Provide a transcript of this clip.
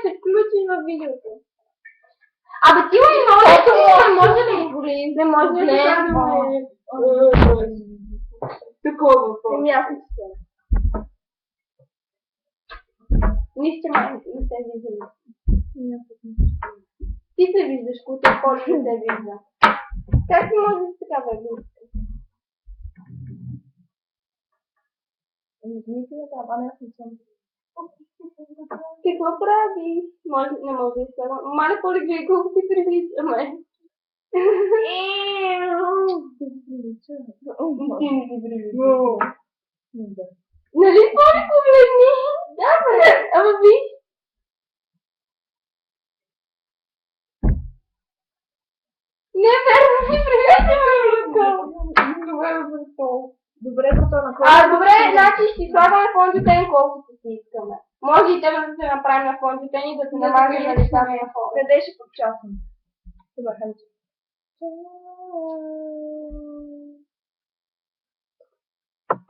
се включи във видеото. Абе ти ли не може ли? Не може ли да кажем? Такова. Аз не съм. Нищо май не се вижда. Ти се виждаш, който е по-ли не се вижда. Как ти може да се така върви? Мисля, ама не съм. Какво прави? Не може да се. Мале по-ли колко ти прилича, май. Ти не ти прилича. Нали по-ли погледни? Да, бе. Ама виж. Не, верно, ти прилича, Добре, потом добре, значи ще слагаме фондютен колкото си искаме. Може и тебе да се направим на фондютен и да се намази на лицата на хора. къде ще подчасвам? Това